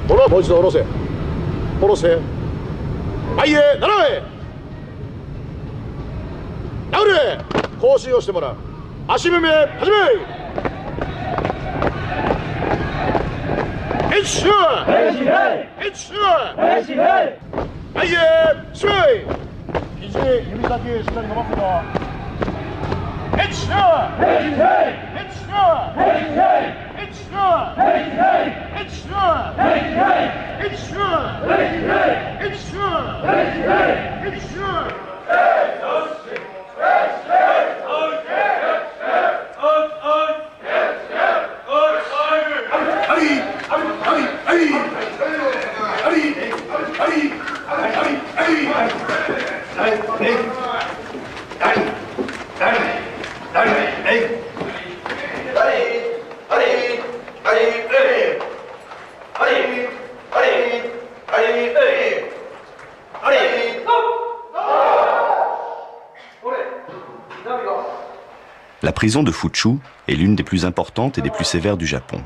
このもう一度下ろせ。下ろせ。前へ斜め。殴れ。更新をしてもらう。足踏み始め。一周。一周。前へ注意。肘指先しっかり伸ばすこと。一周。一周。La prison de Fuchu est l'une des plus importantes et des plus sévères du Japon.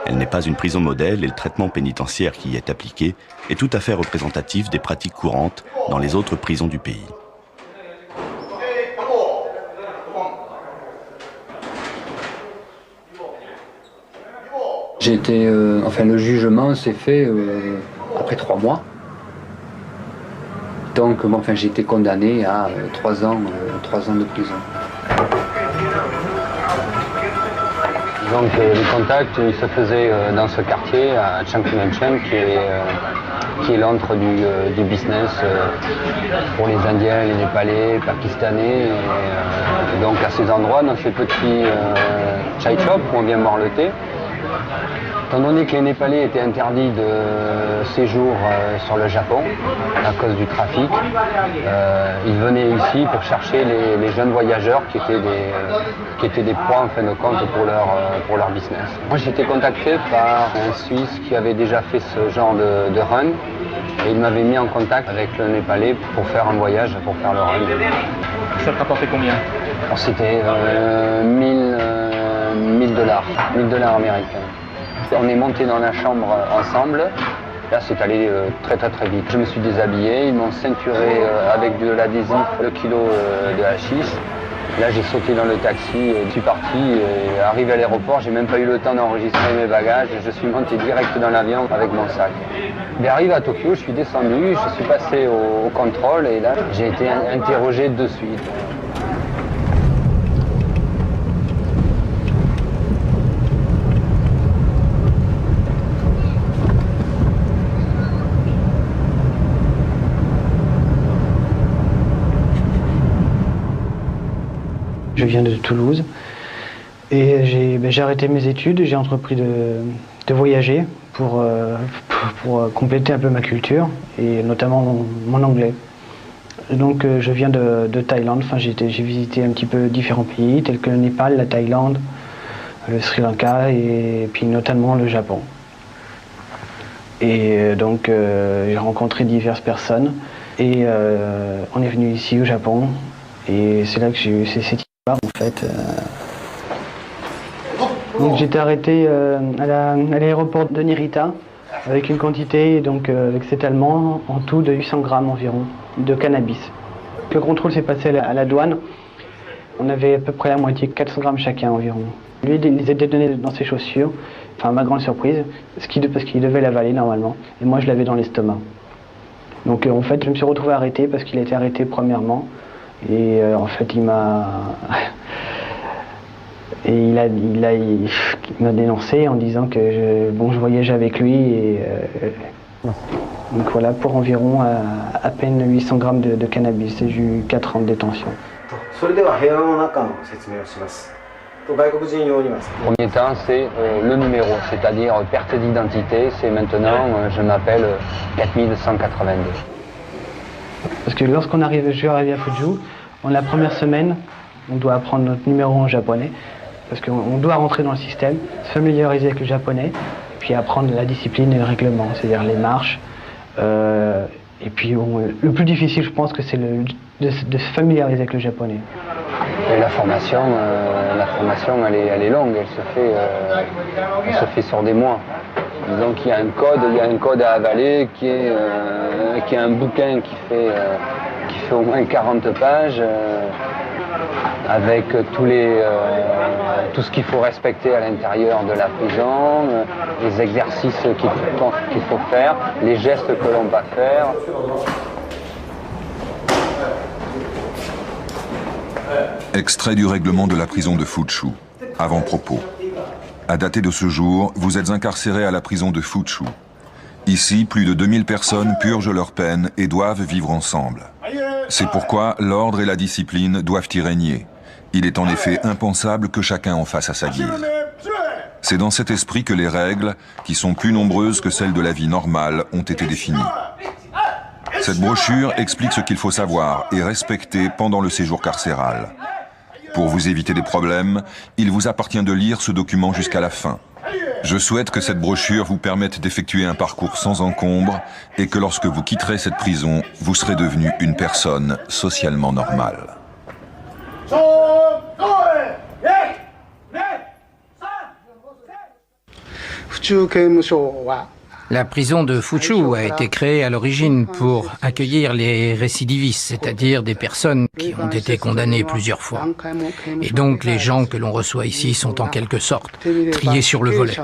Elle n'est pas une prison modèle et le traitement pénitentiaire qui y est appliqué est tout à fait représentatif des pratiques courantes dans les autres prisons du pays. Le jugement s'est fait après 3 mois. Donc j'ai été condamné à 3 ans de prison. Donc les contacts, ils se faisaient dans ce quartier à Changchun, qui est l'antre du business pour les Indiens, les Népalais, les Pakistanais. Et donc à ces endroits, dans ces petits chai shops où on vient boire le thé, étant donné que les Népalais étaient interdits de séjour sur le Japon à cause du trafic, ils venaient ici pour chercher les jeunes voyageurs qui étaient des proies en fin de compte pour leur business. Moi j'ai été contacté par un Suisse qui avait déjà fait ce genre de run et il m'avait mis en contact avec le Népalais pour faire un voyage, pour faire le run. Ça te rapportait combien? C'était $1000 américains. On est monté dans la chambre ensemble. Là, c'est allé très vite. Je me suis déshabillé, ils m'ont ceinturé avec de l'adhésif, le kilo de hashish. Là, j'ai sauté dans le taxi, je suis parti. Et arrivé à l'aéroport, j'ai même pas eu le temps d'enregistrer mes bagages. Je suis monté direct dans l'avion avec mon sac. Mais arrivé à Tokyo, je suis descendu, je suis passé au contrôle et là, j'ai été interrogé de suite. Je viens de Toulouse et j'ai arrêté mes études, j'ai entrepris de voyager pour compléter un peu ma culture et notamment mon anglais. Donc je viens de Thaïlande, j'ai visité un petit peu différents pays tels que le Népal, la Thaïlande, le Sri Lanka et puis notamment le Japon. Et donc j'ai rencontré diverses personnes et on est venu ici au Japon et c'est là que j'ai eu cette histoire en fait. Donc j'étais arrêté à l'aéroport de Nerita avec une quantité, donc avec cet Allemand, en tout de 800 grammes environ de cannabis. Le contrôle s'est passé à la douane. On avait à peu près la moitié, 400 grammes chacun environ. Lui, il les a donnés dans ses chaussures, enfin ma grande surprise, parce qu'il devait l'avaler normalement, et moi je l'avais dans l'estomac. Donc en fait, je me suis retrouvé arrêté parce qu'il a été arrêté premièrement, et en fait il m'a... Et il m'a dénoncé en disant que je voyageais avec lui et donc voilà, pour environ à peine 800 grammes de cannabis. J'ai eu 4 ans de détention. Premier temps, c'est le numéro, c'est-à-dire perte d'identité. C'est maintenant, je m'appelle 4182. Parce que lorsqu'on arrive, je suis arrivé à Fuju, la première semaine, on doit apprendre notre numéro en japonais. Parce qu'on doit rentrer dans le système, se familiariser avec le japonais, puis apprendre la discipline et le règlement, c'est-à-dire les marches. Et puis le plus difficile, je pense que c'est de se familiariser avec le japonais. Et la formation, elle est longue, elle se fait sur des mois. Disons qu'il y a un code à avaler qui est un bouquin qui fait au moins 40 pages avec tout ce qu'il faut respecter à l'intérieur de la prison, les exercices qu'il faut faire, les gestes que l'on va faire. Extrait du règlement de la prison de Fuchu. Avant-propos. À dater de ce jour, vous êtes incarcéré à la prison de Fuchu. Ici, plus de 2000 personnes purgent leur peine et doivent vivre ensemble. C'est pourquoi l'ordre et la discipline doivent y régner. Il est en effet impensable que chacun en fasse à sa guise. C'est dans cet esprit que les règles, qui sont plus nombreuses que celles de la vie normale, ont été définies. Cette brochure explique ce qu'il faut savoir et respecter pendant le séjour carcéral. Pour vous éviter des problèmes, il vous appartient de lire ce document jusqu'à la fin. Je souhaite que cette brochure vous permette d'effectuer un parcours sans encombre et que lorsque vous quitterez cette prison, vous serez devenu une personne socialement normale. La prison de Fuchu a été créée à l'origine pour accueillir les récidivistes, c'est-à-dire des personnes qui ont été condamnées plusieurs fois. Et donc les gens que l'on reçoit ici sont en quelque sorte triés sur le volet.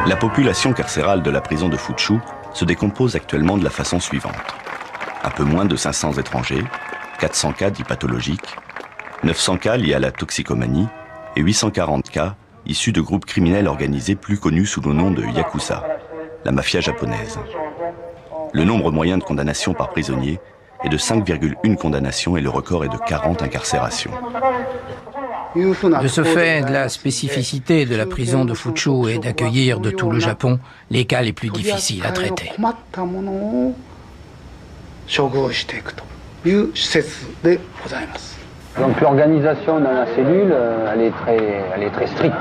La population carcérale de la prison de Fuchu se décompose actuellement de la façon suivante. Un peu moins de 500 étrangers, 400 cas dits pathologiques, 900 cas liés à la toxicomanie et 840 cas issus de groupes criminels organisés plus connus sous le nom de Yakuza, la mafia japonaise. Le nombre moyen de condamnations par prisonnier est de 5,1 condamnations et le record est de 40 incarcérations. De ce fait, la spécificité de la prison de Fuchu est d'accueillir de tout le Japon les cas les plus difficiles à traiter. Donc l'organisation dans la cellule, elle est très stricte.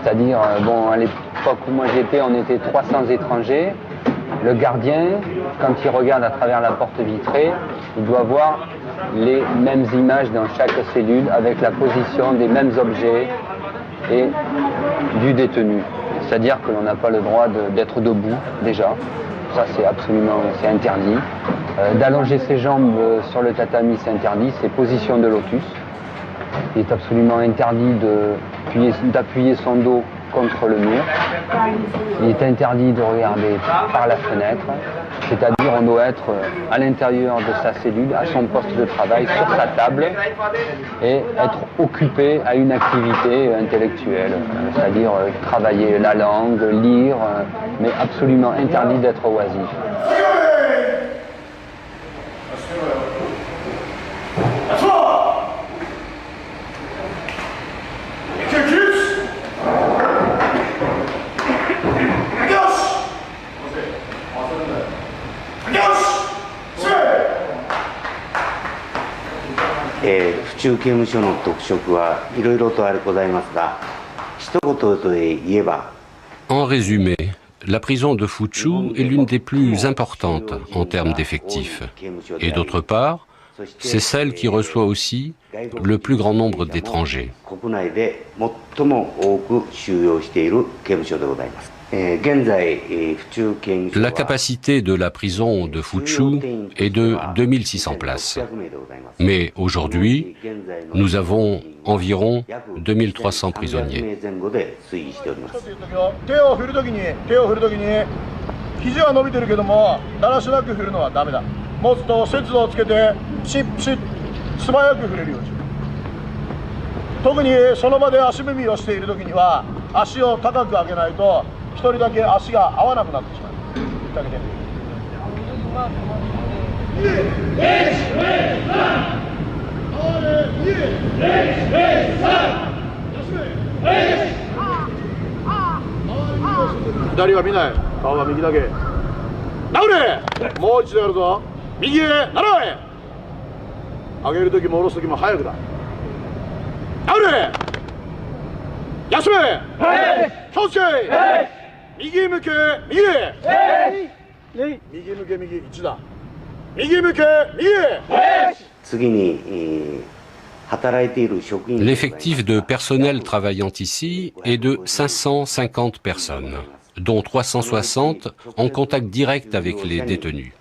C'est-à-dire, à l'époque où moi j'étais, on était 300 étrangers. Le gardien, quand il regarde à travers la porte vitrée, il doit voir les mêmes images dans chaque cellule avec la position des mêmes objets et du détenu. C'est-à-dire que l'on n'a pas le droit d'être debout, déjà. Ça, c'est interdit. D'allonger ses jambes sur le tatami, c'est interdit. C'est position de lotus. Il est absolument interdit d'appuyer son dos contre le mur. Il est interdit de regarder par la fenêtre. C'est-à-dire on doit être à l'intérieur de sa cellule, à son poste de travail, sur sa table, et être occupé à une activité intellectuelle. C'est-à-dire travailler la langue, lire, mais absolument interdit d'être oisif. En résumé, la prison de Fuchu est l'une des plus importantes en termes d'effectifs. Et d'autre part, c'est celle qui reçoit aussi le plus grand nombre d'étrangers. La capacité de la prison de Fuchu est de 2600 places. Mais aujourd'hui, nous avons environ 2300 prisonniers. L'effectif de personnel travaillant ici est de 550 personnes, dont 360 en contact direct avec les détenus.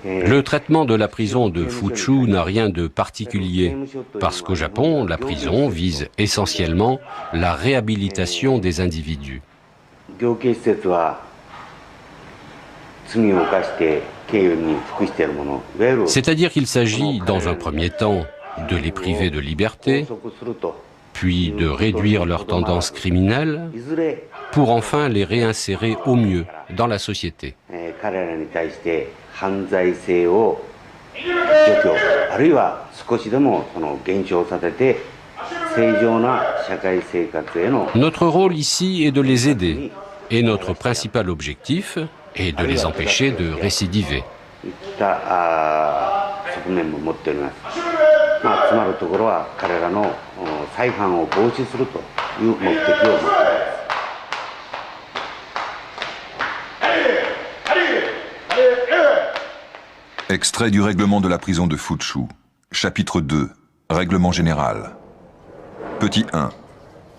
Le traitement de la prison de Fuchu n'a rien de particulier, parce qu'au Japon, la prison vise essentiellement la réhabilitation des individus. C'est-à-dire qu'il s'agit, dans un premier temps, de les priver de liberté, puis de réduire leurs tendances criminelles, pour enfin les réinsérer au mieux dans la société. Notre rôle ici est de les aider, et notre principal objectif est de les empêcher de récidiver. Extrait du règlement de la prison de Fuchu. Chapitre 2. Règlement général. Petit 1.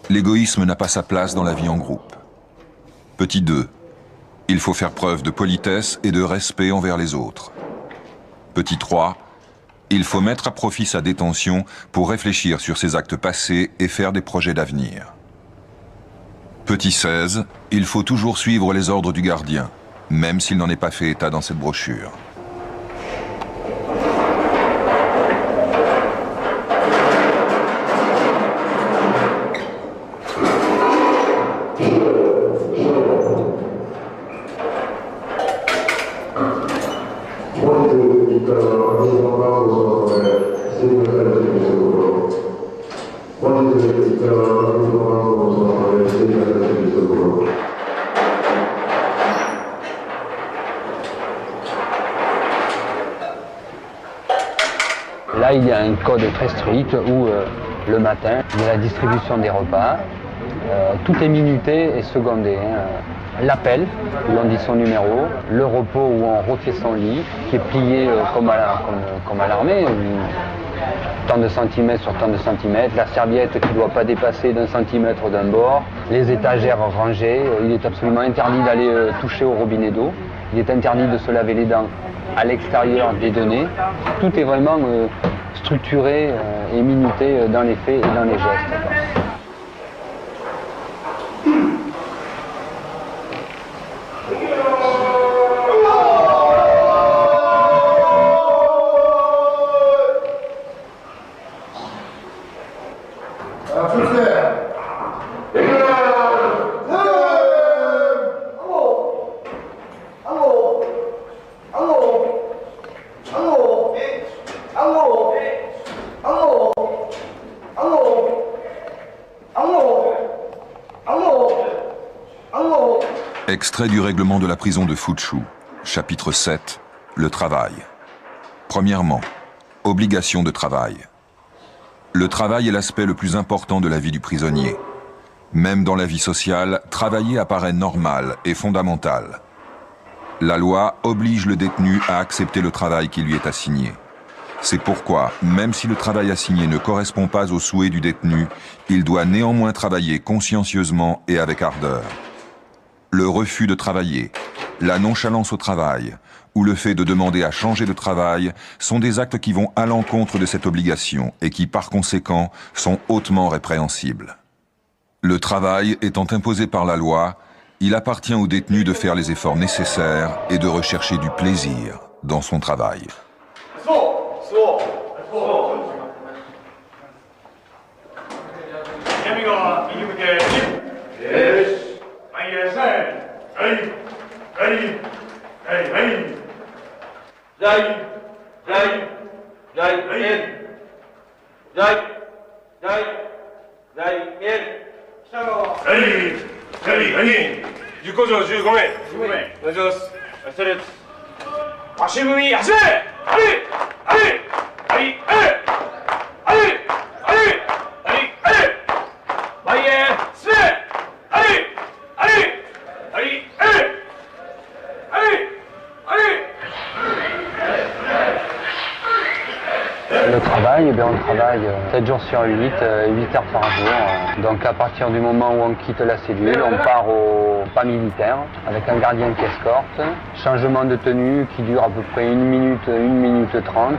L'égoïsme n'a pas sa place dans la vie en groupe. Petit 2. Il faut faire preuve de politesse et de respect envers les autres. Petit 3. Il faut mettre à profit sa détention pour réfléchir sur ses actes passés et faire des projets d'avenir. Petit 16. Il faut toujours suivre les ordres du gardien, même s'il n'en est pas fait état dans cette brochure. Là, il y a un code très strict où le matin, il y a la distribution des repas. Tout est minuté et secondé. L'appel, où l'on dit son numéro, le repos où on refait son lit, qui est plié comme à l'armée, tant de centimètres sur tant de centimètres, la serviette qui ne doit pas dépasser d'un centimètre d'un bord, les étagères rangées. Il est absolument interdit d'aller toucher au robinet d'eau, il est interdit de se laver les dents à l'extérieur des données. Tout est vraiment structuré et minuté dans les faits et dans les gestes. Extrait du règlement de la prison de Fuchu. Chapitre 7. Le travail. Premièrement, obligation de travail. Le travail est l'aspect le plus important de la vie du prisonnier. Même dans la vie sociale, travailler apparaît normal et fondamental. La loi oblige le détenu à accepter le travail qui lui est assigné. C'est pourquoi, même si le travail assigné ne correspond pas aux souhaits du détenu, il doit néanmoins travailler consciencieusement et avec ardeur. Le refus de travailler, la nonchalance au travail ou le fait de demander à changer de travail sont des actes qui vont à l'encontre de cette obligation et qui, par conséquent, sont hautement répréhensibles. Le travail étant imposé par la loi, il appartient au détenu de faire les efforts nécessaires et de rechercher du plaisir dans son travail. eh bien, on travaille 7 jours sur 8, 8 heures par jour. Donc à partir du moment où on quitte la cellule, on part au pas militaire avec un gardien qui escorte. Changement de tenue qui dure à peu près 1 minute 30.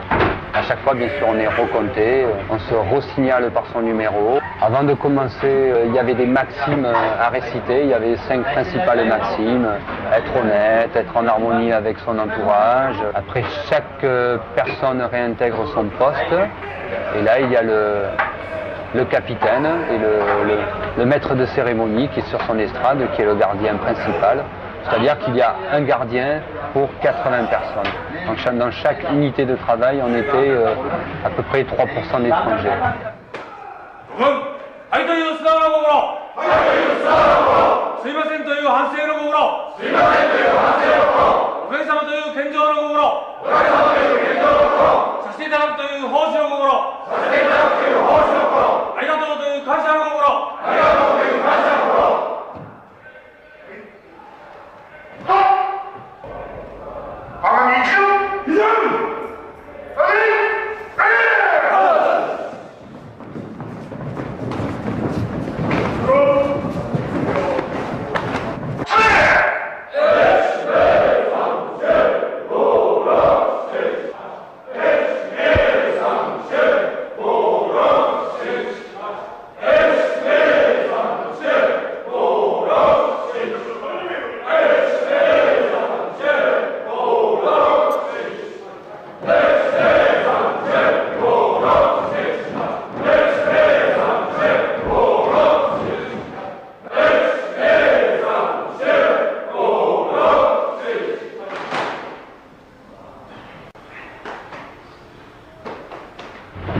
À chaque fois, bien sûr, on est recompté, on se re-signale par son numéro. Avant de commencer, il y avait des maximes à réciter, il y avait 5 principales maximes. Être honnête, être en harmonie avec son entourage. Après, chaque personne réintègre son poste. Et là, il y a le capitaine et le maître de cérémonie qui est sur son estrade, qui est le gardien principal. C'est-à-dire qu'il y a un gardien pour 80 personnes. Donc dans chaque unité de travail, on était à peu près 3% d'étrangers.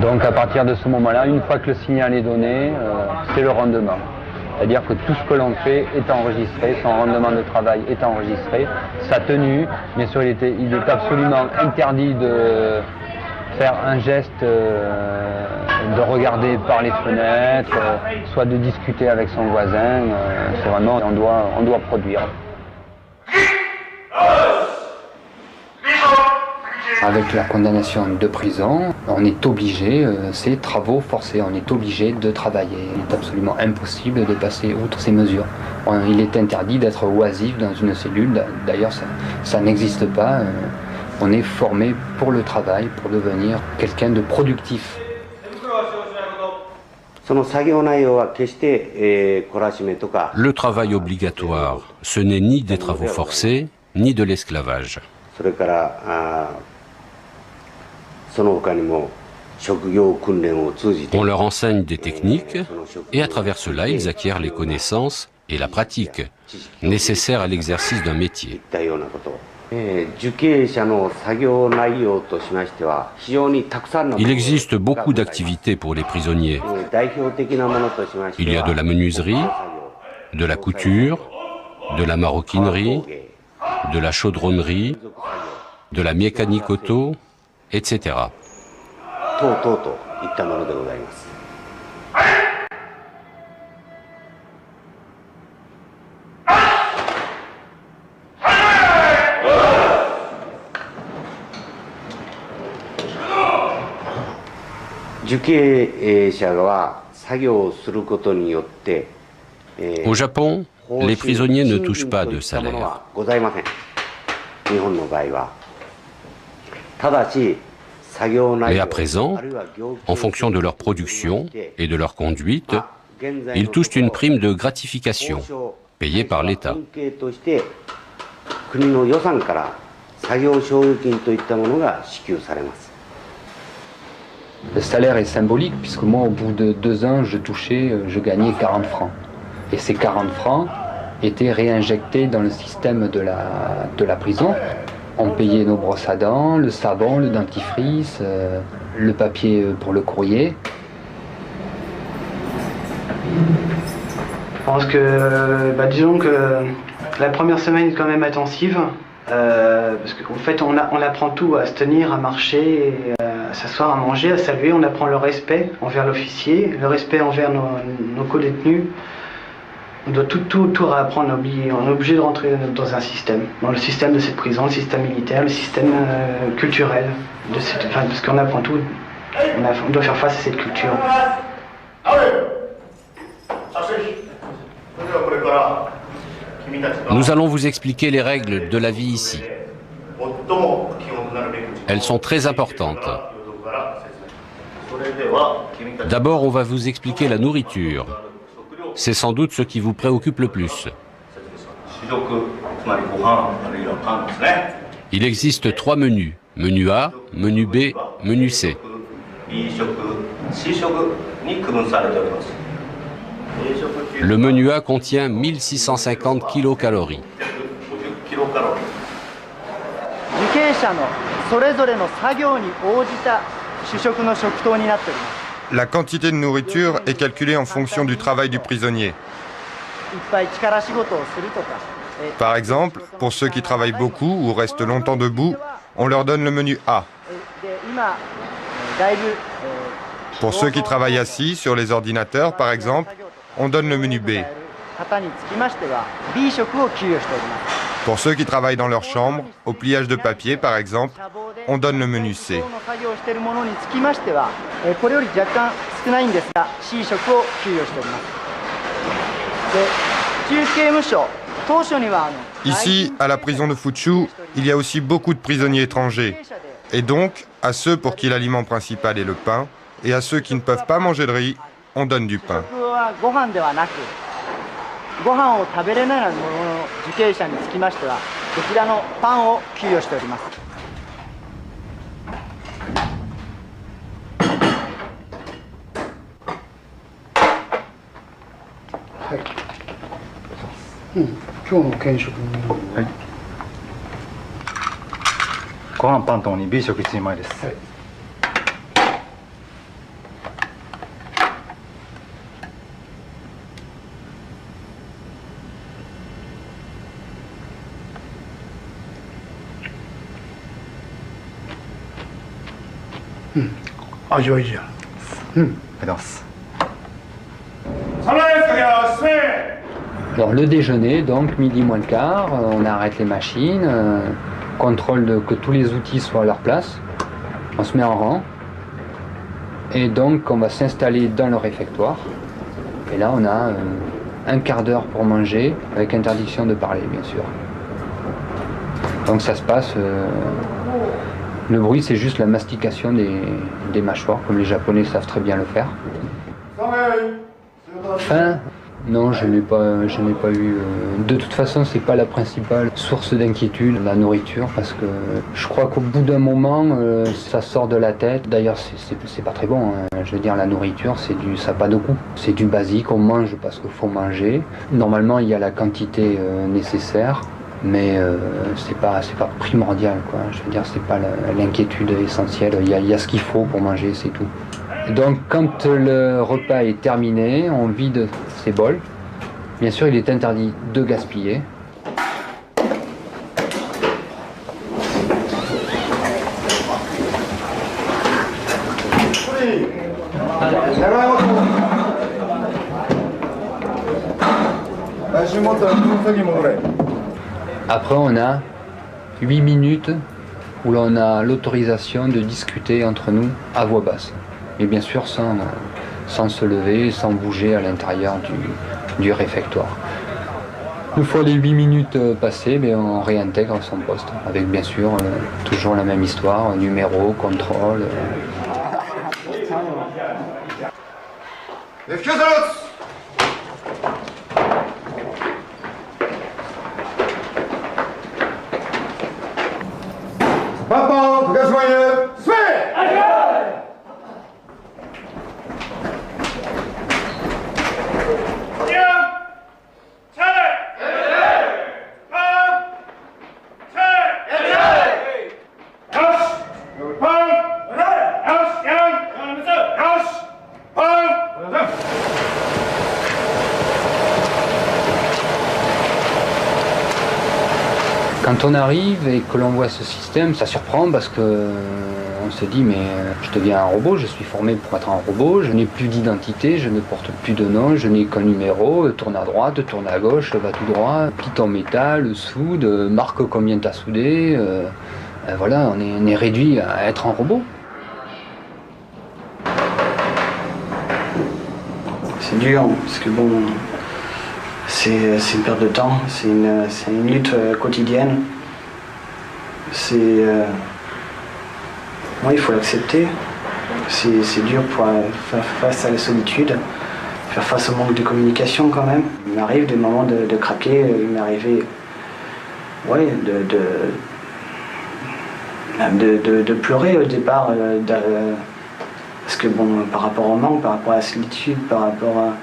Donc à partir de ce moment-là, une fois que le signal est donné, c'est le rendement. C'est-à-dire que tout ce que l'on fait est enregistré, son rendement de travail est enregistré, sa tenue, bien sûr il est absolument interdit de faire un geste, de regarder par les fenêtres, soit de discuter avec son voisin, c'est vraiment, on doit produire. Avec la condamnation de prison, on est obligé, c'est travaux forcés, on est obligé de travailler. Il est absolument impossible de passer outre ces mesures. Il est interdit d'être oisif dans une cellule, d'ailleurs ça n'existe pas. On est formé pour le travail, pour devenir quelqu'un de productif. Le travail obligatoire, ce n'est ni des travaux forcés, ni de l'esclavage. On leur enseigne des techniques et à travers cela, ils acquièrent les connaissances et la pratique nécessaires à l'exercice d'un métier. Il existe beaucoup d'activités pour les prisonniers. Il y a de la menuiserie, de la couture, de la maroquinerie, de la chaudronnerie, de la mécanique auto, etc. Au Japon, les prisonniers ne touchent pas de salaire. Mais à présent, en fonction de leur production et de leur conduite, ils touchent une prime de gratification payée par l'État. Le salaire est symbolique puisque moi, au bout de 2 ans, je gagnais 40 francs. Et ces 40 francs étaient réinjectés dans le système de la prison. On payait nos brosses à dents, le savon, le dentifrice, le papier pour le courrier. Je pense que, disons que la première semaine est quand même intensive, parce qu'en fait on apprend tout, à se tenir, à marcher, à s'asseoir, à manger, à saluer. On apprend le respect envers l'officier, le respect envers nos co-détenus. On doit tout réapprendre, on est obligé de rentrer dans un système, dans le système de cette prison, le système militaire, le système culturel, parce qu'on apprend tout On doit faire face à cette culture. Nous allons vous expliquer les règles de la vie ici. Elles sont très importantes. D'abord, on va vous expliquer la nourriture. C'est sans doute ce qui vous préoccupe le plus. Il existe 3 menus. Menu A, menu B, menu C. Le menu A contient 1650 kilocalories. La quantité de nourriture est calculée en fonction du travail du prisonnier. Par exemple, pour ceux qui travaillent beaucoup ou restent longtemps debout, on leur donne le menu A. Pour ceux qui travaillent assis sur les ordinateurs, par exemple, on donne le menu B. Pour ceux qui travaillent dans leur chambre, au pliage de papier, par exemple, on donne le menu C. Ici, à la prison de Fuchu, il y a aussi beaucoup de prisonniers étrangers. Et donc, à ceux pour qui l'aliment principal est le pain, et à ceux qui ne peuvent pas manger de riz, on donne du pain. Alors le déjeuner, donc midi moins le quart, on arrête les machines, contrôle que tous les outils soient à leur place, on se met en rang et donc on va s'installer dans le réfectoire et là on a un quart d'heure pour manger avec interdiction de parler bien sûr. Donc ça se passe, le bruit c'est juste la mastication des mâchoires comme les Japonais savent très bien le faire. Faim? Non, je n'ai pas eu. De toute façon, c'est pas la principale source d'inquiétude, la nourriture, parce que je crois qu'au bout d'un moment, ça sort de la tête. D'ailleurs, c'est pas très bon. Hein. Je veux dire, la nourriture, ça n'a pas de goût. C'est du basique, on mange parce qu'il faut manger. Normalement, il y a la quantité nécessaire, mais c'est pas primordial, quoi. Je veux dire, c'est pas l'inquiétude essentielle. Il y a ce qu'il faut pour manger, c'est tout. Donc quand le repas est terminé, on vide ses bols. Bien sûr, il est interdit de gaspiller. Après, on a 8 minutes où l'on a l'autorisation de discuter entre nous à voix basse. Et bien sûr sans se lever, sans bouger à l'intérieur du réfectoire. Une fois les 8 minutes passées, on réintègre son poste, avec bien sûr toujours la même histoire, numéro, contrôle. Quand on arrive et que l'on voit ce système, ça surprend parce que on se dit mais je deviens un robot, je suis formé pour être un robot, je n'ai plus d'identité, je ne porte plus de nom, je n'ai qu'un numéro, tourne à droite, tourne à gauche, va tout droit, plie en métal, soude, marque combien tu as soudé, voilà, on est réduit à être un robot. C'est dur, parce que bon, c'est une perte de temps, c'est une lutte quotidienne. Il faut l'accepter. C'est dur pour faire face à la solitude, faire face au manque de communication quand même. Il m'arrive des moments de craquer, il m'est arrivé de pleurer au départ, parce que bon, par rapport au manque, par rapport à la solitude, par rapport à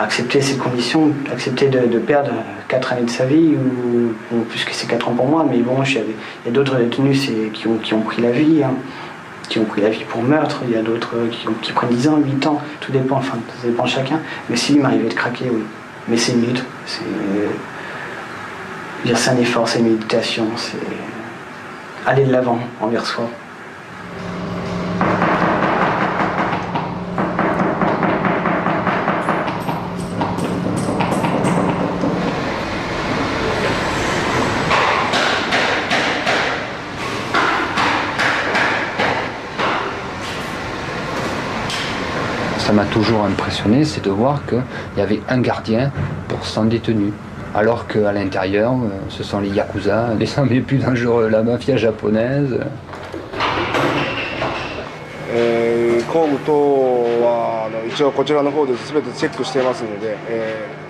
accepter ces conditions, accepter de perdre 4 années de sa vie, ou plus que c'est 4 ans pour moi, mais bon, il y a d'autres détenus qui ont pris la vie, hein, qui ont pris la vie pour meurtre, il y a d'autres qui prennent 10 ans, 8 ans, tout dépend, enfin, ça dépend de chacun, mais si, il m'arrivait de craquer, oui. Mais c'est une lutte, c'est un effort, c'est une méditation, c'est aller de l'avant envers soi. Ça m'a toujours impressionné, c'est de voir qu'il y avait un gardien pour 100 détenus. Alors qu'à l'intérieur, ce sont les Yakuza, les 100 les plus dangereux, la mafia japonaise.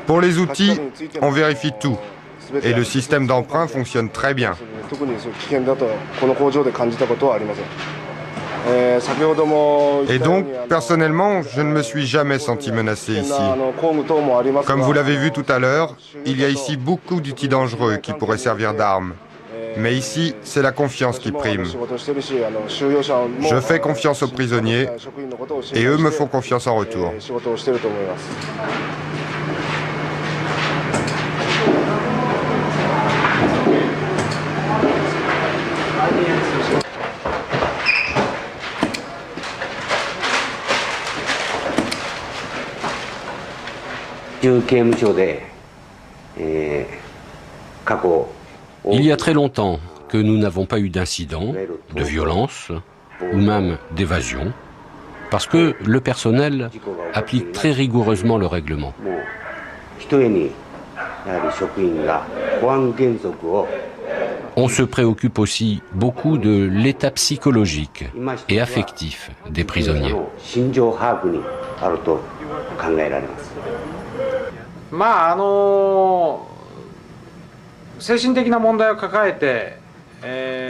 Pour les outils, on vérifie tout. Et le système d'emprunt fonctionne très bien. Et donc, personnellement, je ne me suis jamais senti menacé ici. Comme vous l'avez vu tout à l'heure, il y a ici beaucoup d'outils dangereux qui pourraient servir d'armes. Mais ici, c'est la confiance qui prime. Je fais confiance aux prisonniers et eux me font confiance en retour. Il y a très longtemps que nous n'avons pas eu d'incident, de violence ou même d'évasion, parce que le personnel applique très rigoureusement le règlement. On se préoccupe aussi beaucoup de l'état psychologique et affectif des prisonniers.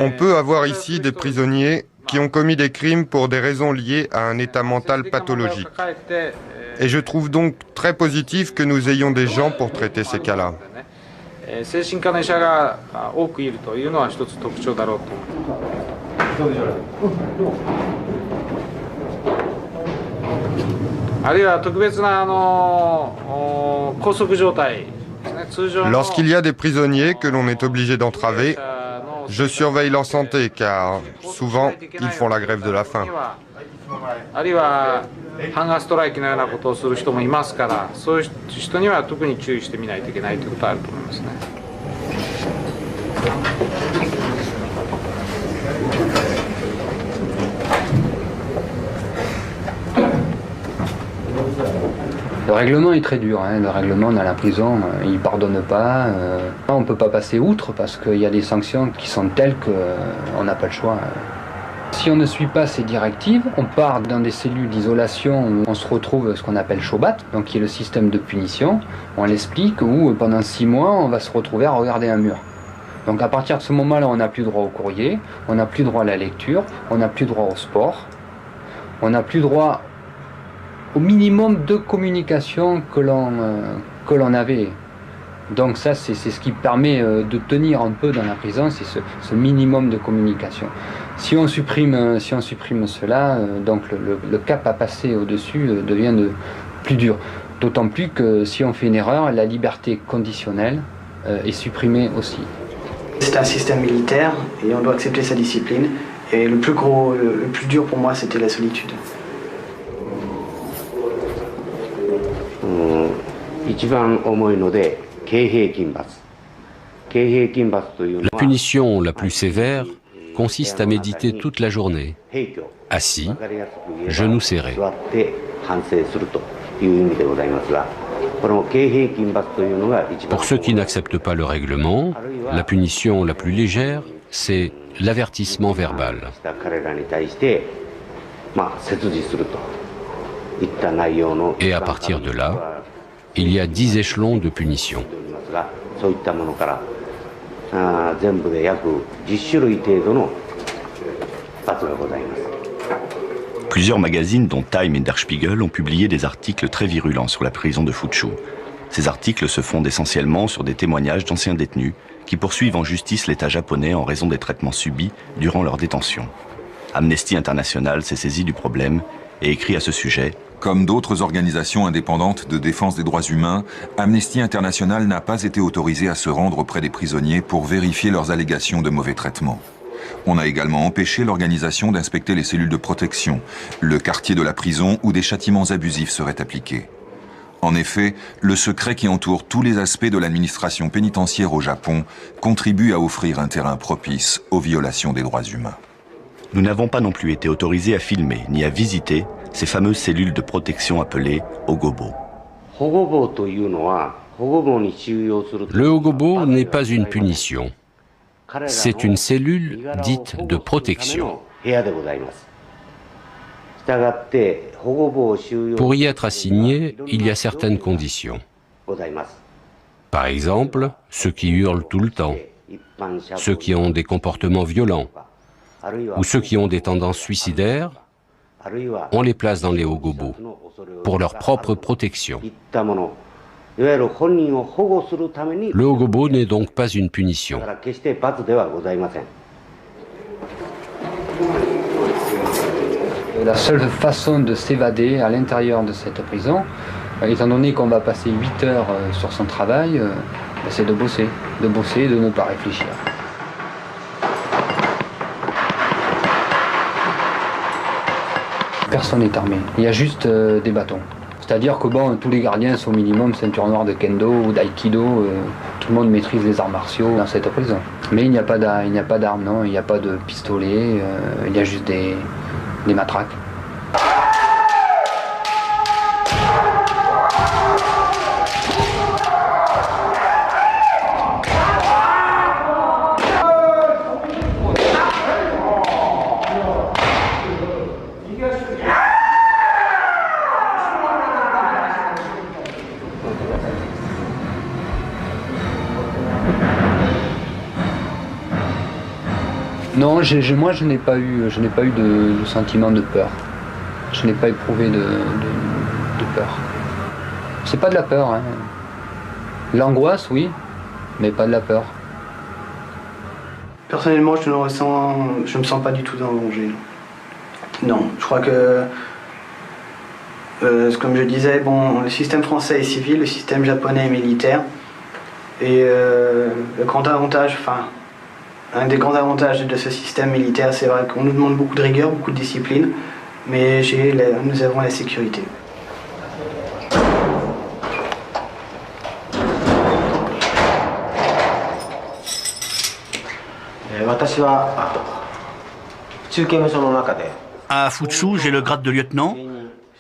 On peut avoir ici des prisonniers qui ont commis des crimes pour des raisons liées à un état mental pathologique. Et je trouve donc très positif que nous ayons des gens pour traiter ces cas-là. Lorsqu'il y a des prisonniers que l'on est obligé d'entraver, je surveille leur santé car souvent ils font la grève de la faim. Le règlement est très dur, hein. Le règlement dans la prison, il ne pardonne pas. On ne peut pas passer outre parce qu'il y a des sanctions qui sont telles qu'on n'a pas le choix. Si on ne suit pas ces directives, on part dans des cellules d'isolation où on se retrouve ce qu'on appelle Shobat, donc qui est le système de punition. On l'explique où pendant 6 mois, on va se retrouver à regarder un mur. Donc à partir de ce moment-là, on n'a plus droit au courrier, on n'a plus droit à la lecture, on n'a plus droit au sport, on n'a plus droit au minimum de communication que l'on avait. Donc ça, c'est ce qui permet de tenir un peu dans la prison, c'est ce minimum de communication. Si on supprime cela, donc le cap à passer au-dessus devient plus dur. D'autant plus que si on fait une erreur, la liberté conditionnelle est supprimée aussi. C'est un système militaire et on doit accepter sa discipline. Et le plus dur pour moi, c'était la solitude. La punition la plus sévère consiste à méditer toute la journée, assis, genoux serrés. Pour ceux qui n'acceptent pas le règlement, la punition la plus légère, c'est l'avertissement verbal. Et à partir de là, il y a 10 échelons de punition. Plusieurs magazines, dont Time et Der Spiegel, ont publié des articles très virulents sur la prison de Fuchu. Ces articles se fondent essentiellement sur des témoignages d'anciens détenus qui poursuivent en justice l'État japonais en raison des traitements subis durant leur détention. Amnesty International s'est saisi du problème et écrit à ce sujet: Comme d'autres organisations indépendantes de défense des droits humains, Amnesty International n'a pas été autorisé à se rendre auprès des prisonniers pour vérifier leurs allégations de mauvais traitement. On a également empêché l'organisation d'inspecter les cellules de protection, le quartier de la prison où des châtiments abusifs seraient appliqués. En effet, le secret qui entoure tous les aspects de l'administration pénitentiaire au Japon contribue à offrir un terrain propice aux violations des droits humains. Nous n'avons pas non plus été autorisés à filmer ni à visiter ces fameuses cellules de protection appelées Ogobo. Le Ogobo n'est pas une punition. C'est une cellule dite de protection. Pour y être assigné, il y a certaines conditions. Par exemple, ceux qui hurlent tout le temps, ceux qui ont des comportements violents, ou ceux qui ont des tendances suicidaires, on les place dans les Ogobo pour leur propre protection. Le Ogobo n'est donc pas une punition. La seule façon de s'évader à l'intérieur de cette prison, étant donné qu'on va passer 8 heures sur son travail, c'est de bosser, de ne pas réfléchir. Personne n'est armé, il y a juste des bâtons. C'est-à-dire que bon, tous les gardiens sont au minimum ceinture noire de kendo ou d'aïkido, tout le monde maîtrise les arts martiaux dans cette prison. Mais il n'y a pas d'armes, non, il n'y a pas de pistolet, il y a juste des matraques. Non, moi je n'ai pas eu de sentiment de peur. Je n'ai pas éprouvé de peur. C'est pas de la peur, hein. L'angoisse, oui, mais pas de la peur. Personnellement, je me sens pas du tout en danger. Non, je crois que, comme je disais, bon, le système français est civil, le système japonais est militaire. Et le grand avantage, un des grands avantages de ce système militaire, c'est vrai qu'on nous demande beaucoup de rigueur, beaucoup de discipline, mais nous avons la sécurité. À Fuchu, j'ai le grade de lieutenant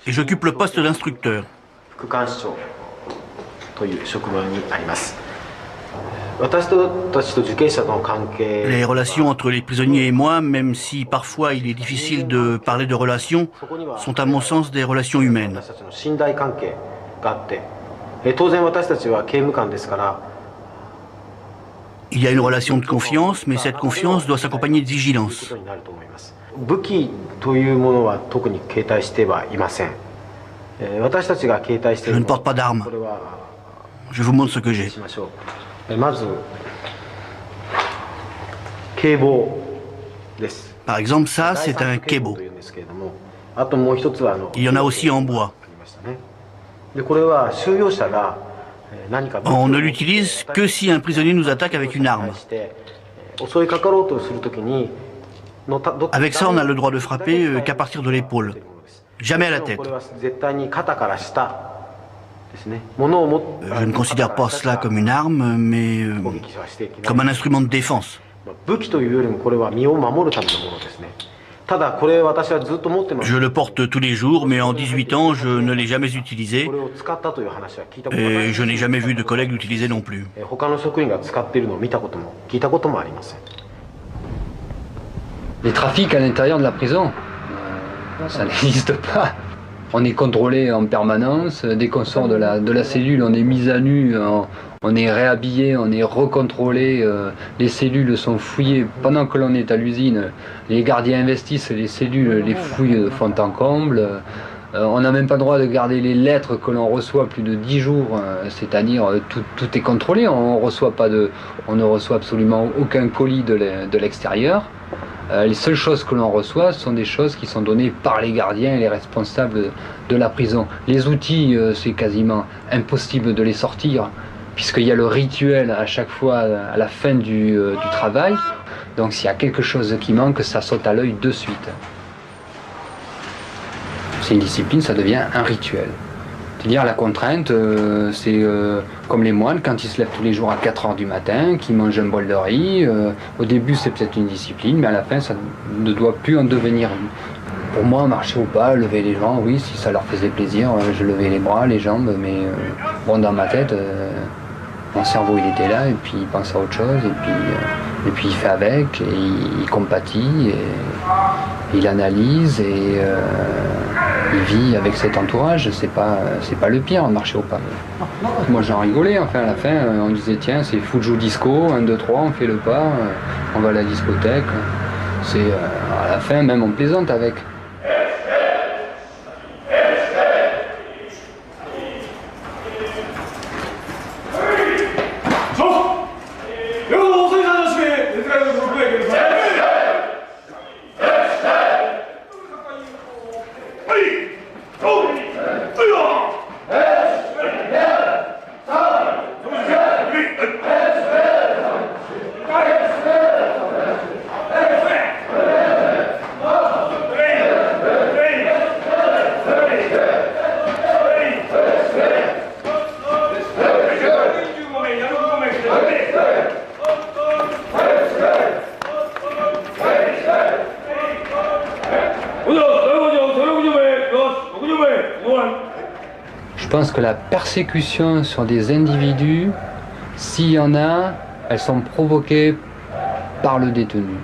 et j'occupe le poste d'instructeur. Les relations entre les prisonniers et moi, même si parfois il est difficile de parler de relations, sont à mon sens des relations humaines. Il y a une relation de confiance, mais cette confiance doit s'accompagner de vigilance. Je ne porte pas d'armes. Je vous montre ce que j'ai. Par exemple, ça, c'est un kebo. Il y en a aussi en bois. On ne l'utilise que si un prisonnier nous attaque avec une arme. Avec ça, on a le droit de frapper qu'à partir de l'épaule, jamais à la tête. Je ne considère pas cela comme une arme, mais comme un instrument de défense. Je le porte tous les jours, mais en 18 ans, je ne l'ai jamais utilisé. Et je n'ai jamais vu de collègues l'utiliser non plus. Les trafics à l'intérieur de la prison, ça n'existe pas. On est contrôlé en permanence. Dès qu'on sort de la cellule, on est mis à nu, on est réhabillé, on est recontrôlé. Les cellules sont fouillées pendant que l'on est à l'usine. Les gardiens investissent les cellules, les fouilles font en comble. On n'a même pas le droit de garder les lettres que l'on reçoit plus de 10 jours, c'est-à-dire tout est contrôlé. On ne reçoit absolument aucun colis de l'extérieur. Les seules choses que l'on reçoit sont des choses qui sont données par les gardiens et les responsables de la prison. Les outils, c'est quasiment impossible de les sortir, puisqu'il y a le rituel à chaque fois à la fin du travail. Donc s'il y a quelque chose qui manque, ça saute à l'œil de suite. C'est une discipline, ça devient un rituel. C'est-à-dire la contrainte, c'est comme les moines quand ils se lèvent tous les jours à 4 h du matin, qui mangent un bol de riz. Au début c'est peut-être une discipline, mais à la fin ça ne doit plus en devenir une. Pour moi, marcher ou pas, lever les gens, oui, si ça leur faisait plaisir, je levais les bras, les jambes, mais bon, dans ma tête, mon cerveau il était là, et puis il pense à autre chose, et puis il fait avec, et il compatit, et il analyse, et il vit avec cet entourage. C'est pas le pire, marcher au pas. Moi j'en rigolais, enfin à la fin, on disait tiens, c'est Fuju Disco, 1, 2, 3, on fait le pas, on va à la discothèque. À la fin, même on plaisante avec. Je pense que la persécution sur des individus, s'il y en a, elles sont provoquées par le détenu.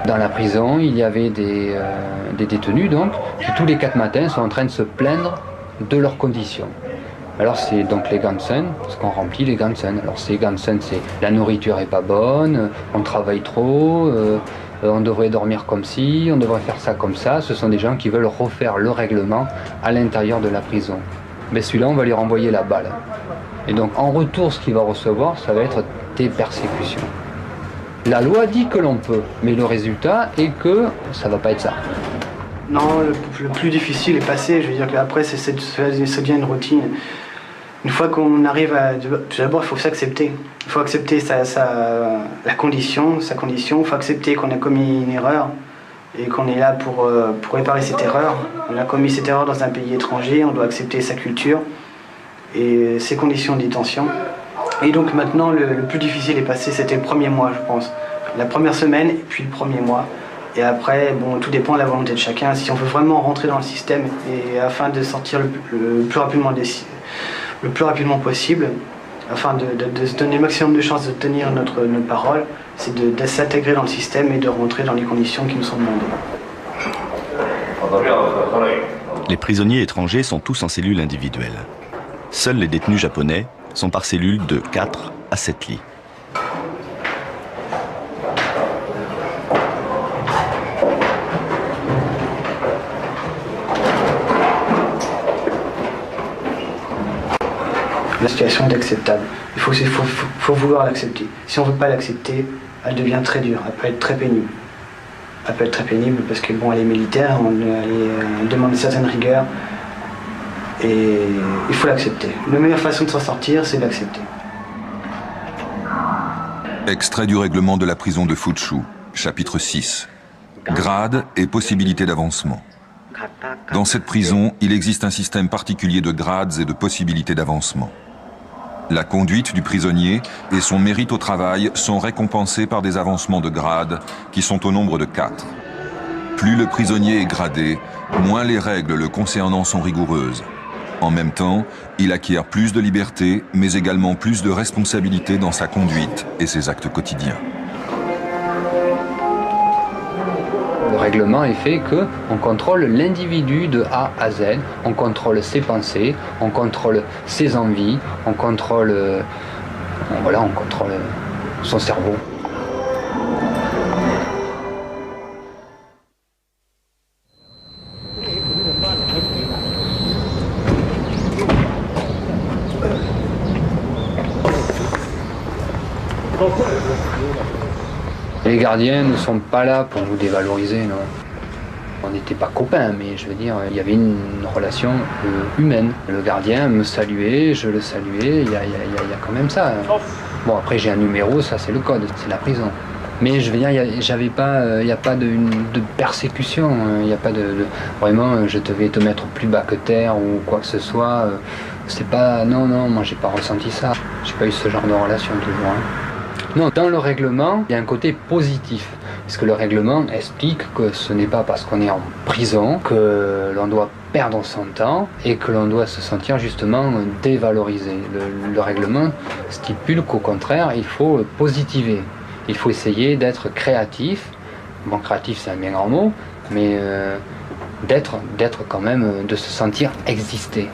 Dans la prison, il y avait des détenus donc, qui tous les 4 matins sont en train de se plaindre de leurs conditions. Alors c'est donc les Gansen, parce qu'on remplit les Gansen. Alors ces Gansen, c'est la nourriture est pas bonne, on travaille trop, on devrait dormir comme ci, on devrait faire ça comme ça. Ce sont des gens qui veulent refaire le règlement à l'intérieur de la prison. Mais celui-là, on va lui renvoyer la balle. Et donc en retour, ce qu'il va recevoir, ça va être des persécutions. La loi dit que l'on peut, mais le résultat est que ça va pas être ça. Non, le plus difficile est passé. Je veux dire qu'après, ça devient une routine. Une fois qu'on arrive à... Tout d'abord, il faut s'accepter. Il faut accepter sa condition. Il faut accepter qu'on a commis une erreur et qu'on est là pour réparer cette erreur. On a commis cette erreur dans un pays étranger, on doit accepter sa culture et ses conditions de détention. Et donc maintenant, le plus difficile est passé, c'était le premier mois, je pense. La première semaine, et puis le premier mois. Et après, bon, tout dépend de la volonté de chacun. Si on veut vraiment rentrer dans le système, et afin de sortir le plus rapidement possible, afin de se donner le maximum de chances de tenir notre parole, c'est de s'intégrer dans le système et de rentrer dans les conditions qui nous sont demandées. Les prisonniers étrangers sont tous en cellules individuelles. Seuls les détenus japonais sont par cellules de 4 à 7 lits. La situation est acceptable. Il faut vouloir l'accepter. Si on ne veut pas l'accepter, elle devient très dure, elle peut être très pénible. Elle peut être très pénible parce que bon, elle est militaire, on demande une certaine rigueur et il faut l'accepter. La meilleure façon de s'en sortir, c'est d'accepter. Extrait du règlement de la prison de Fuchu, chapitre 6. Grades et possibilités d'avancement. Dans cette prison, il existe un système particulier de grades et de possibilités d'avancement. La conduite du prisonnier et son mérite au travail sont récompensés par des avancements de grade qui sont au nombre de 4. Plus le prisonnier est gradé, moins les règles le concernant sont rigoureuses. En même temps, il acquiert plus de liberté, mais également plus de responsabilité dans sa conduite et ses actes quotidiens. Le règlement est fait qu'on contrôle l'individu de A à Z, on contrôle ses pensées, on contrôle ses envies, on contrôle son cerveau. Les gardiens ne sont pas là pour nous dévaloriser, non. On n'était pas copains, mais je veux dire, il y avait une relation humaine. Le gardien me saluait, je le saluais, il y a quand même ça. Bon, après j'ai un numéro, ça c'est le code, c'est la prison. Mais je veux dire, il n'y a pas de persécution, il n'y a pas de vraiment, je vais te mettre plus bas que terre ou quoi que ce soit. C'est pas, non, moi j'ai pas ressenti ça. J'ai pas eu ce genre de relation toujours. Non, dans le règlement, il y a un côté positif. Parce que le règlement explique que ce n'est pas parce qu'on est en prison que l'on doit perdre son temps et que l'on doit se sentir justement dévalorisé. Le règlement stipule qu'au contraire, il faut positiver. Il faut essayer d'être créatif. Bon, créatif c'est un bien grand mot, mais d'être quand même, de se sentir exister.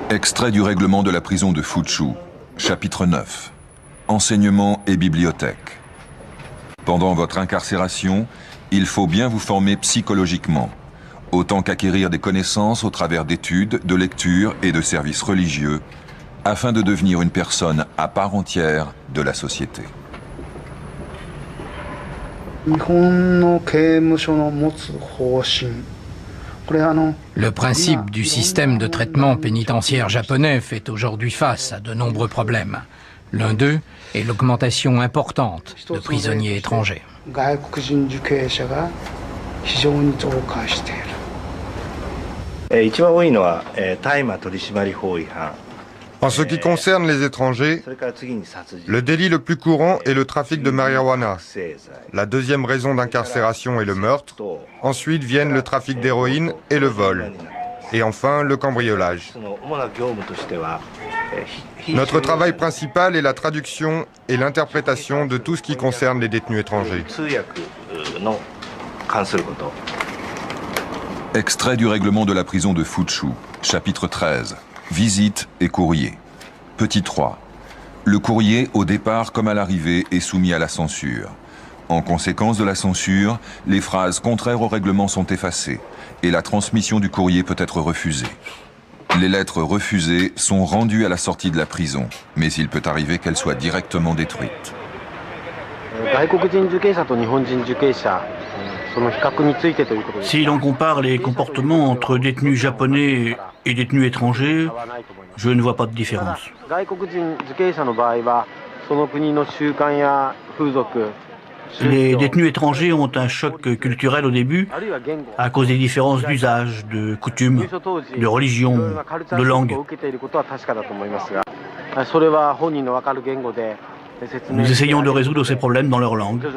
Extrait du règlement de la prison de Fuchu. Chapitre 9. Enseignement et bibliothèque. Pendant votre incarcération, il faut bien vous former psychologiquement, autant qu'acquérir des connaissances au travers d'études, de lectures et de services religieux, afin de devenir une personne à part entière de la société. Le principe du système de traitement pénitentiaire japonais fait aujourd'hui face à de nombreux problèmes. L'un d'eux est l'augmentation importante de prisonniers étrangers. En ce qui concerne les étrangers, le délit le plus courant est le trafic de marijuana. La deuxième raison d'incarcération est le meurtre. Ensuite viennent le trafic d'héroïne et le vol. Et enfin, le cambriolage. Notre travail principal est la traduction et l'interprétation de tout ce qui concerne les détenus étrangers. Extrait du règlement de la prison de Fuchu, chapitre 13. Visite et courrier. Petit 3. Le courrier, au départ comme à l'arrivée, est soumis à la censure. En conséquence de la censure, les phrases contraires au règlement sont effacées et la transmission du courrier peut être refusée. Les lettres refusées sont rendues à la sortie de la prison, mais il peut arriver qu'elles soient directement détruites. Si l'on compare les comportements entre détenus japonais et détenus étrangers, je ne vois pas de différence. Les détenus étrangers ont un choc culturel au début à cause des différences d'usage, de coutumes, de religion, de langue. Nous essayons de résoudre ces problèmes dans leur langue.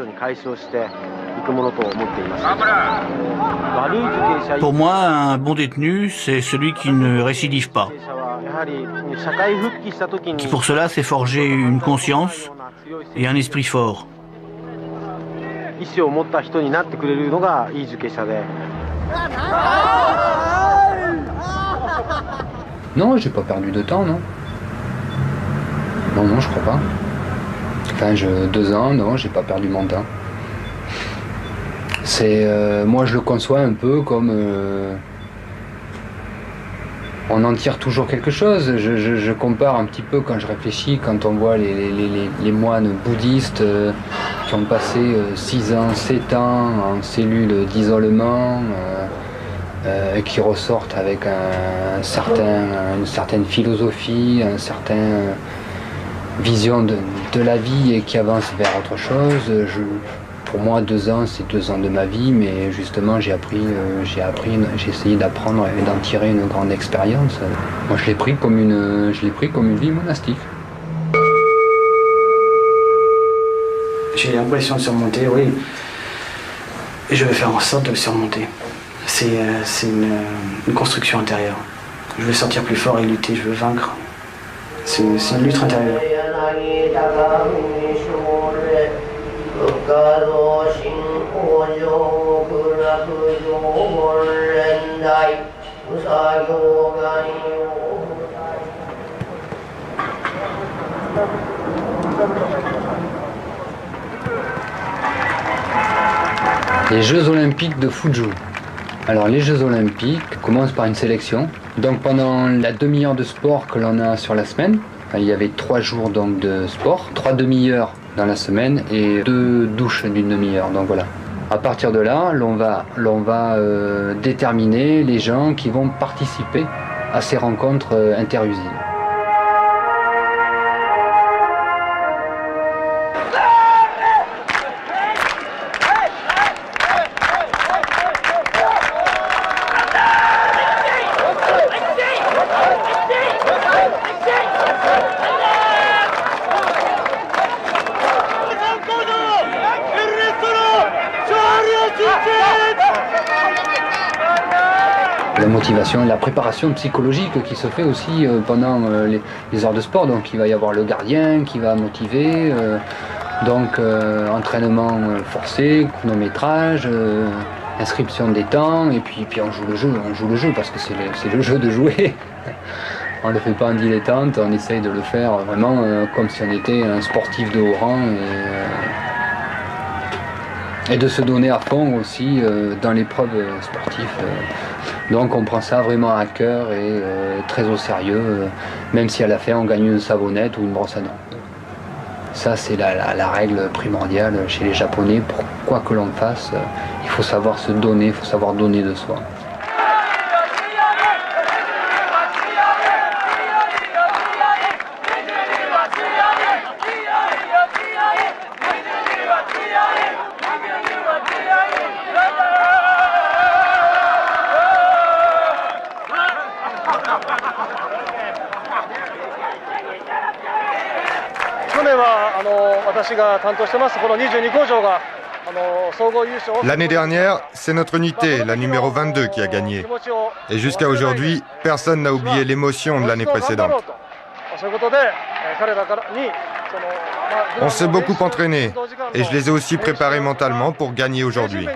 Pour moi, un bon détenu, c'est celui qui ne récidive pas, qui pour cela s'est forgé une conscience et un esprit fort. Non, j'ai pas perdu de temps, non. Non, je crois pas. Enfin, 2 ans, non, j'ai pas perdu mon temps. Moi, je le conçois un peu comme on en tire toujours quelque chose. Je compare un petit peu quand je réfléchis, quand on voit les moines bouddhistes qui ont passé 6 ans, 7 ans en cellule d'isolement et qui ressortent avec une certaine philosophie, une certaine vision de la vie et qui avancent vers autre chose. Pour moi, 2 ans, c'est 2 ans de ma vie, mais justement, j'ai essayé d'apprendre et d'en tirer une grande expérience. Moi, je l'ai pris comme une vie monastique. J'ai l'impression de surmonter, oui. Et je vais faire en sorte de le surmonter. C'est une construction intérieure. Je veux sortir plus fort et lutter, je veux vaincre. C'est une lutte intérieure. Les Jeux Olympiques de Fuzhou. Alors les Jeux Olympiques commencent par une sélection. Donc pendant la demi-heure de sport que l'on a sur la semaine, il y avait 3 jours donc de sport, 3 demi-heures dans la semaine et 2 douches d'une demi-heure. Donc voilà. À partir de là, l'on va déterminer les gens qui vont participer à ces rencontres interusines. La motivation, la préparation psychologique qui se fait aussi pendant les heures de sport. Donc il va y avoir le gardien qui va motiver, entraînement forcé, chronométrage, inscription des temps, et puis on joue le jeu parce que c'est le jeu de jouer. On ne le fait pas en dilettante, on essaye de le faire vraiment comme si on était un sportif de haut rang et de se donner à fond aussi dans l'épreuve sportive. Donc on prend ça vraiment à cœur et très au sérieux, même si à la fin on gagne une savonnette ou une brosse à dents. Ça c'est la règle primordiale chez les Japonais, pour quoi que l'on fasse, il faut savoir se donner, il faut savoir donner de soi. L'année dernière, c'est notre unité, la numéro 22, qui a gagné. Et jusqu'à aujourd'hui, personne n'a oublié l'émotion de l'année précédente. On s'est beaucoup entraîné et je les ai aussi préparés mentalement pour gagner aujourd'hui.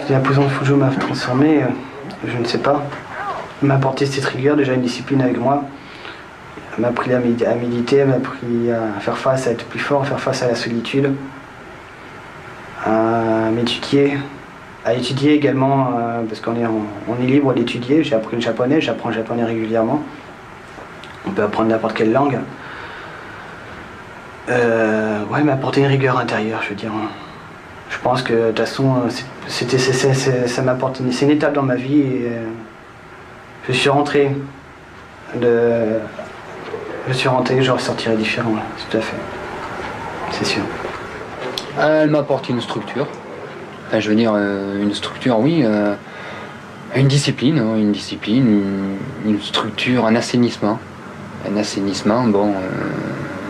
La prison de Fuzhou m'a transformé, je ne sais pas. Elle m'a apporté cette rigueur, déjà une discipline avec moi. Elle m'a appris à méditer, elle m'a appris à faire face, à être plus fort, à faire face à la solitude, à m'étudier, à étudier également, parce qu'on est libre d'étudier. J'ai appris le japonais, j'apprends le japonais régulièrement. On peut apprendre n'importe quelle langue. Ouais, elle m'a apporté une rigueur intérieure, je veux dire. Je pense que de toute façon, ça m'apporte, c'est une étape dans ma vie et je suis rentré, je ressortirai différent, tout à fait. c'est sûr. Elle m'apporte une structure. Enfin, je veux dire, une structure, oui. Une discipline, une structure, un assainissement. Un assainissement, bon,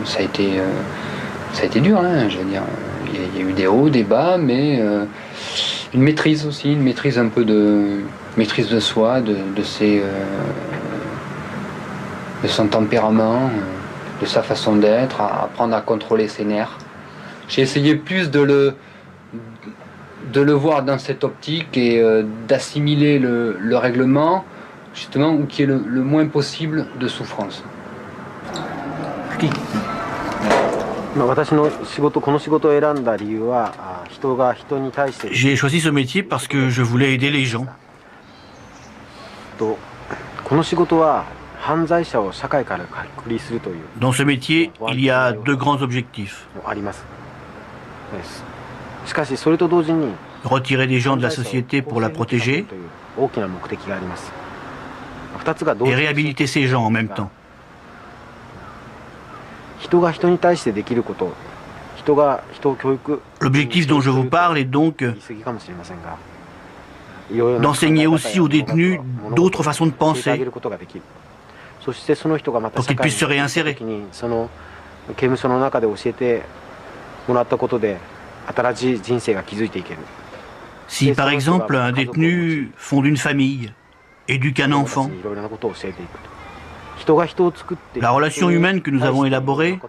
ça a été dur, hein, je veux dire. Il y a eu des hauts, des bas, mais une maîtrise aussi, une maîtrise un peu de maîtrise de soi, de son tempérament, de sa façon d'être, à apprendre à contrôler ses nerfs. J'ai essayé plus de le voir dans cette optique et d'assimiler le règlement, justement, où qu'il y ait le moins possible de souffrance. J'ai choisi ce métier parce que je voulais aider les gens. Dans ce métier, il y a deux grands objectifs. Retirer des gens de la société pour la protéger et réhabiliter ces gens en même temps. L'objectif dont je vous parle est donc d'enseigner aussi aux détenus d'autres façons de penser pour qu'ils puissent se réinsérer. Si par exemple un détenu fonde une famille, éduque un enfant, la relation humaine que nous avons élaborée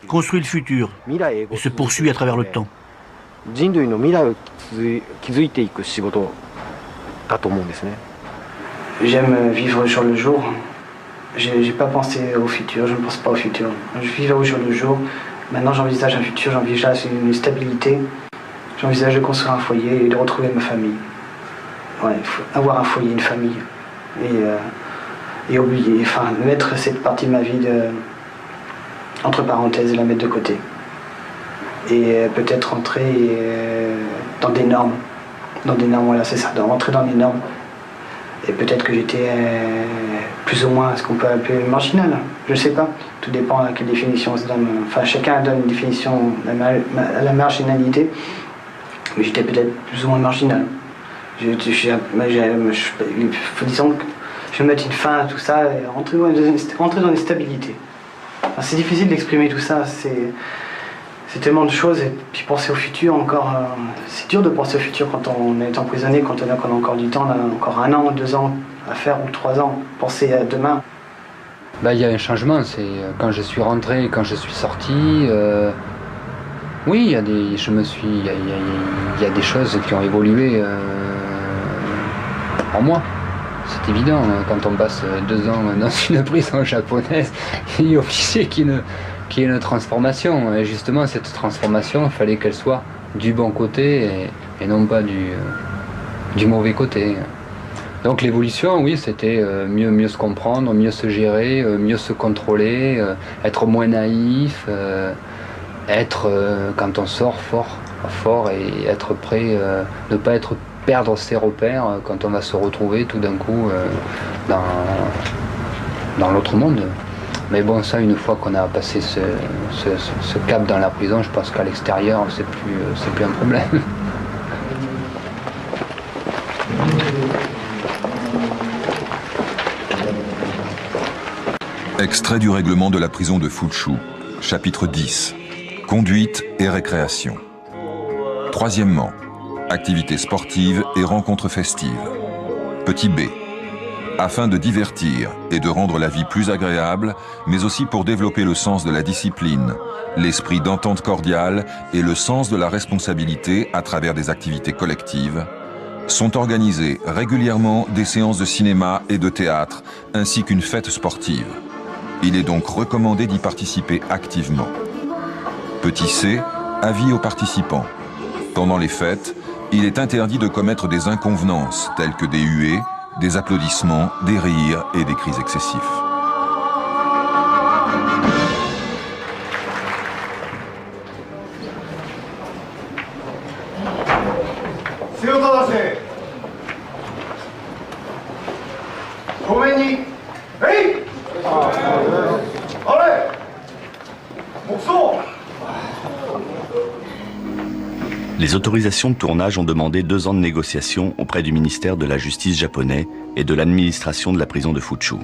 construit le futur et se poursuit à travers le temps. J'aime vivre jour le jour. J'ai pas pensé au futur, je ne pense pas au futur. Je vis au jour le jour. Maintenant j'envisage un futur, j'envisage une stabilité. J'envisage de construire un foyer et de retrouver ma famille. Ouais, avoir un foyer, une famille. Et oublier, enfin mettre cette partie de ma vie entre parenthèses et la mettre de côté. Et peut-être rentrer dans des normes. Voilà, c'est ça, rentrer dans des normes. Et peut-être que j'étais plus ou moins ce qu'on peut appeler marginal. Je ne sais pas. Tout dépend à quelle définition on se donne. Enfin, chacun donne une définition à la marginalité. Mais j'étais peut-être plus ou moins marginal. Disons que je vais mettre une fin à tout ça et rentrer dans une stabilité. Enfin, c'est difficile d'exprimer tout ça. C'est tellement de choses, et puis penser au futur encore, c'est dur de penser au futur quand on est emprisonné, quand on a encore du temps, on a encore 1 an, 2 ans à faire, ou 3 ans, penser à demain. Il y a un changement, c'est quand je suis rentré, quand je suis sorti, oui, il y a des choses qui ont évolué en moi. C'est évident, quand on passe 2 ans dans une prison japonaise, il est obligé qu'il y ait une transformation. Et justement, cette transformation, il fallait qu'elle soit du bon côté et non pas du mauvais côté. Donc l'évolution, oui, c'était mieux se comprendre, mieux se gérer, mieux se contrôler, être moins naïf, être, quand on sort, fort et être prêt, ne pas perdre ses repères quand on va se retrouver tout d'un coup dans l'autre monde. Mais bon, ça, une fois qu'on a passé ce cap dans la prison, je pense qu'à l'extérieur, c'est plus un problème. Extrait du règlement de la prison de Fuchu, chapitre 10. Conduite et récréation. Troisièmement, activités sportives et rencontres festives. Petit b. Afin de divertir et de rendre la vie plus agréable, mais aussi pour développer le sens de la discipline, l'esprit d'entente cordiale et le sens de la responsabilité à travers des activités collectives, sont organisées régulièrement des séances de cinéma et de théâtre, ainsi qu'une fête sportive. Il est donc recommandé d'y participer activement. Petit c. Avis aux participants. Pendant les fêtes, il est interdit de commettre des inconvenances telles que des huées, des applaudissements, des rires et des cris excessifs. Les autorisations de tournage ont demandé 2 ans de négociations auprès du ministère de la Justice japonais et de l'administration de la prison de Fuchu.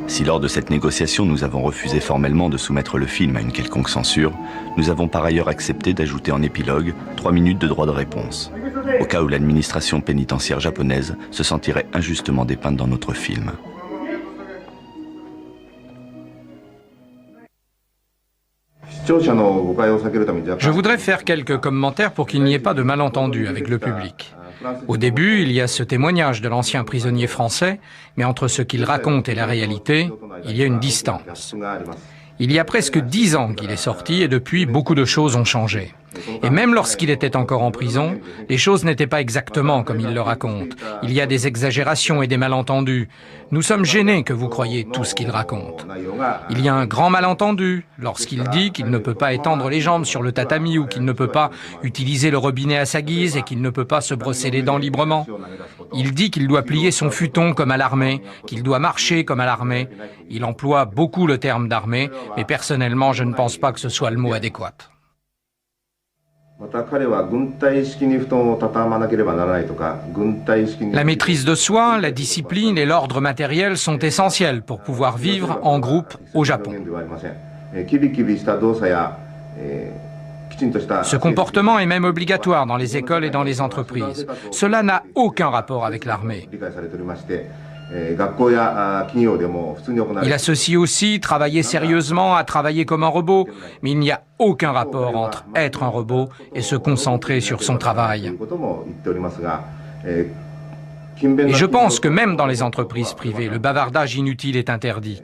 Si lors de cette négociation nous avons refusé formellement de soumettre le film à une quelconque censure, nous avons par ailleurs accepté d'ajouter en épilogue 3 minutes de droit de réponse, au cas où l'administration pénitentiaire japonaise se sentirait injustement dépeinte dans notre film. Je voudrais faire quelques commentaires pour qu'il n'y ait pas de malentendu avec le public. Au début, il y a ce témoignage de l'ancien prisonnier français, mais entre ce qu'il raconte et la réalité, il y a une distance. Il y a presque 10 ans qu'il est sorti et depuis, beaucoup de choses ont changé. Et même lorsqu'il était encore en prison, les choses n'étaient pas exactement comme il le raconte. Il y a des exagérations et des malentendus. Nous sommes gênés que vous croyiez tout ce qu'il raconte. Il y a un grand malentendu lorsqu'il dit qu'il ne peut pas étendre les jambes sur le tatami ou qu'il ne peut pas utiliser le robinet à sa guise et qu'il ne peut pas se brosser les dents librement. Il dit qu'il doit plier son futon comme à l'armée, qu'il doit marcher comme à l'armée. Il emploie beaucoup le terme d'armée, mais personnellement, je ne pense pas que ce soit le mot adéquat. La maîtrise de soi, la discipline et l'ordre matériel sont essentiels pour pouvoir vivre en groupe au Japon. Ce comportement est même obligatoire dans les écoles et dans les entreprises. Cela n'a aucun rapport avec l'armée. Il associe aussi travailler sérieusement à travailler comme un robot, mais il n'y a aucun rapport entre être un robot et se concentrer sur son travail. Et je pense que même dans les entreprises privées, le bavardage inutile est interdit.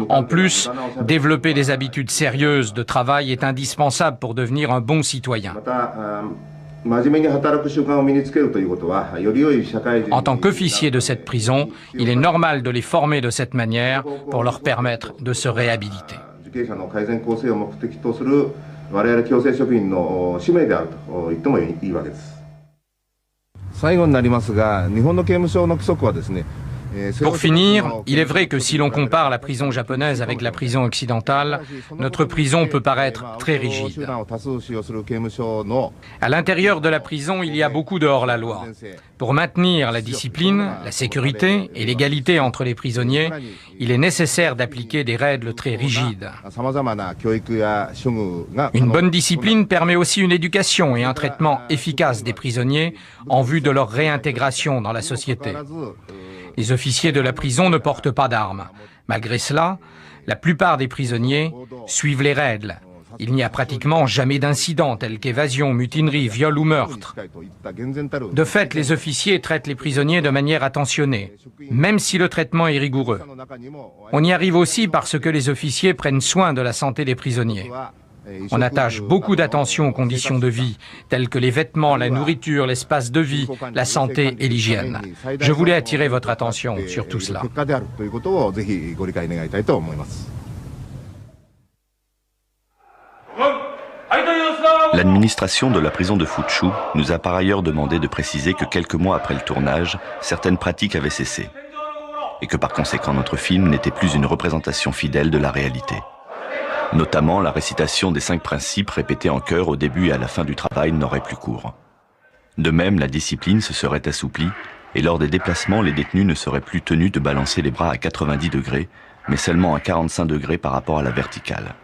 En plus, développer des habitudes sérieuses de travail est indispensable pour devenir un bon citoyen. En tant qu'officier de cette prison, il est normal de les former de cette manière pour leur permettre de se réhabiliter. Pour finir, il est vrai que si l'on compare la prison japonaise avec la prison occidentale, notre prison peut paraître très rigide. À l'intérieur de la prison, il y a beaucoup de hors-la-loi. Pour maintenir la discipline, la sécurité et l'égalité entre les prisonniers, il est nécessaire d'appliquer des règles très rigides. Une bonne discipline permet aussi une éducation et un traitement efficace des prisonniers en vue de leur réintégration dans la société. Les officiers de la prison ne portent pas d'armes. Malgré cela, la plupart des prisonniers suivent les règles. Il n'y a pratiquement jamais d'incidents tels qu'évasion, mutinerie, viol ou meurtre. De fait, les officiers traitent les prisonniers de manière attentionnée, même si le traitement est rigoureux. On y arrive aussi parce que les officiers prennent soin de la santé des prisonniers. On attache beaucoup d'attention aux conditions de vie, telles que les vêtements, la nourriture, l'espace de vie, la santé et l'hygiène. Je voulais attirer votre attention sur tout cela. L'administration de la prison de Fuchu nous a par ailleurs demandé de préciser que quelques mois après le tournage, certaines pratiques avaient cessé. Et que par conséquent notre film n'était plus une représentation fidèle de la réalité. Notamment, la récitation des 5 principes répétés en chœur au début et à la fin du travail n'aurait plus cours. De même, la discipline se serait assouplie et lors des déplacements, les détenus ne seraient plus tenus de balancer les bras à 90 degrés, mais seulement à 45 degrés par rapport à la verticale.